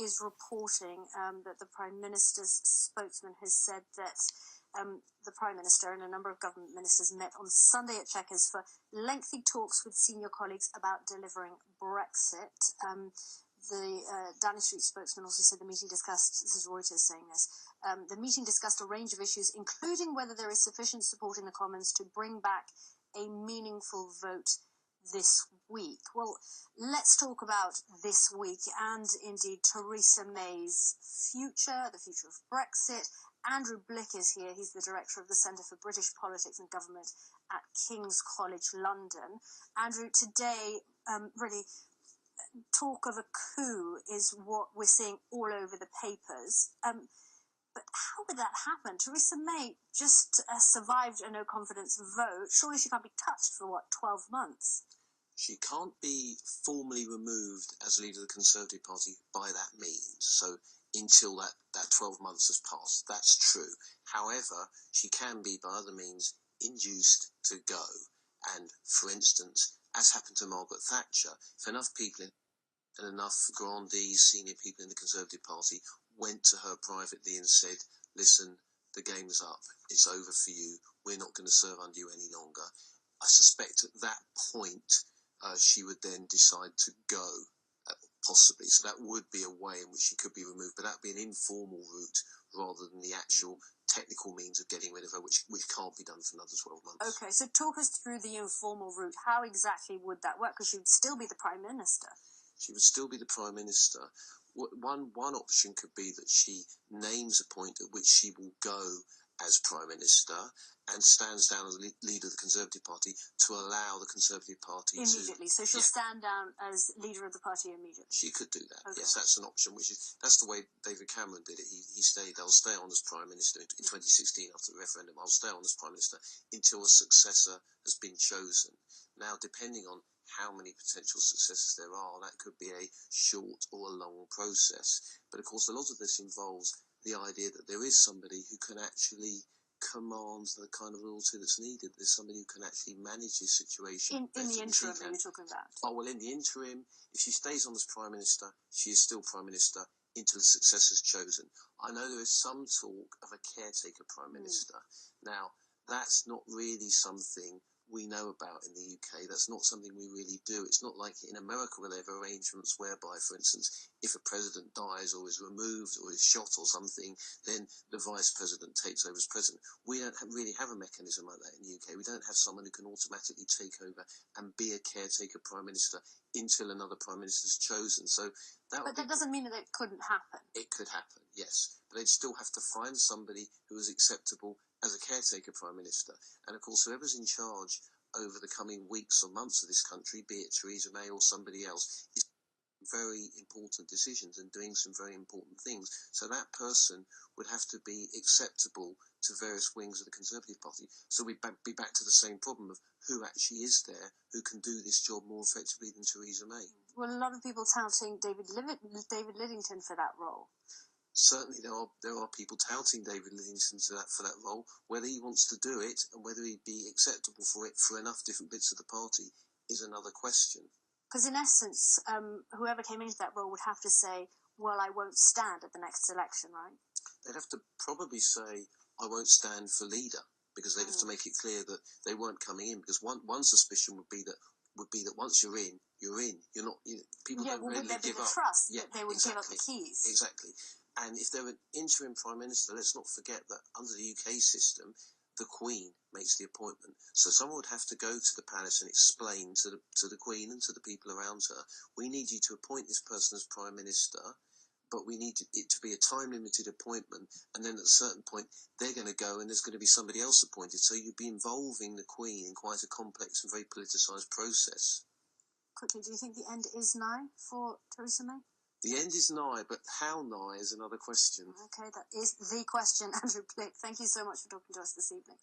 is reporting that the Prime Minister's spokesman has said that the Prime Minister and a number of government ministers met on Sunday at Chequers for lengthy talks with senior colleagues about delivering Brexit. The Downing Street spokesman also said the meeting discussed, this is Reuters saying this, the meeting discussed a range of issues, including whether there is sufficient support in the Commons to bring back a meaningful vote this week. Well, let's talk about this week and indeed Theresa May's future, the future of Brexit. Andrew Blick is here. He's the director of the Centre for British Politics and Government at King's College London. Andrew, today, really, talk of a coup is what we're seeing all over the papers. But how would that happen? Theresa May just survived a no-confidence vote. Surely she can't be touched for, 12 months? She can't be formally removed as leader of the Conservative Party by that means. So until that 12 months has passed, that's true. However, she can be, by other means, induced to go. And, for instance, as happened to Margaret Thatcher, if enough people and enough grandees, senior people in the Conservative Party, went to her privately and said, listen, the game's up, it's over for you, we're not going to serve under you any longer. I suspect at that point she would then decide to go, possibly. So that would be a way in which she could be removed, but that would be an informal route rather than the actual technical means of getting rid of her, which can't be done for another 12 months. Okay, so talk us through the informal route. How exactly would that work? Because she would still be the Prime Minister. She would still be the Prime Minister. One option could be that she names a point at which she will go as Prime Minister and stands down as leader of the Conservative Party to allow the Conservative Party immediately. So she'll stand down as leader of the party immediately. She could do that. Okay. Yes, that's an option. That's the way David Cameron did it. He stayed. I'll stay on as Prime Minister in 2016 after the referendum. I'll stay on as Prime Minister until a successor has been chosen. Now, depending on how many potential successors there are, that could be a short or a long process. But of course, a lot of this involves the idea that there is somebody who can actually command the kind of loyalty that's needed. There's somebody who can actually manage this situation. In the interim, you're talking about? Oh, well, in the interim, if she stays on as Prime Minister, she is still Prime Minister until the successor's chosen. I know there is some talk of a caretaker Prime Minister. Now, that's not really something we know about in the UK. That's not something we really do. It's not like in America where they have arrangements whereby, for instance, if a president dies or is removed or is shot or something, then the vice president takes over as president. We don't really have a mechanism like that in the UK. We don't have someone who can automatically take over and be a caretaker Prime Minister until another Prime Minister is chosen. So that doesn't mean that it couldn't happen. It could happen, yes. But they'd still have to find somebody who is acceptable as a caretaker Prime Minister. And of course, whoever's in charge over the coming weeks or months of this country, be it Theresa May or somebody else, is very important decisions and doing some very important things. So that person would have to be acceptable to various wings of the Conservative Party. So we'd be back to the same problem of who actually is there who can do this job more effectively than Theresa May. Well, a lot of people touting David Lidington for that role. Certainly there are people touting David Lidington for that role. Whether he wants to do it and whether he'd be acceptable for it for enough different bits of the party is another question. Because in essence, whoever came into that role would have to say, well, I won't stand at the next election, right? They'd have to probably say, I won't stand for leader, because they'd have to make it clear that they weren't coming in. Because one suspicion would be that once you're in, you're in. You're not. People don't really would there give be the up. trust that they would give up the keys? Exactly. And if they're an interim Prime Minister, let's not forget that under the UK system, the Queen makes the appointment. So someone would have to go to the palace and explain to the Queen and to the people around her, we need you to appoint this person as Prime Minister, but we need it to be a time-limited appointment, and then at a certain point, they're going to go and there's going to be somebody else appointed. So you'd be involving the Queen in quite a complex and very politicised process. Quickly, do you think the end is nigh for Theresa May? The end is nigh, but how nigh is another question. Okay, that is the question, Andrew Blick. Thank you so much for talking to us this evening.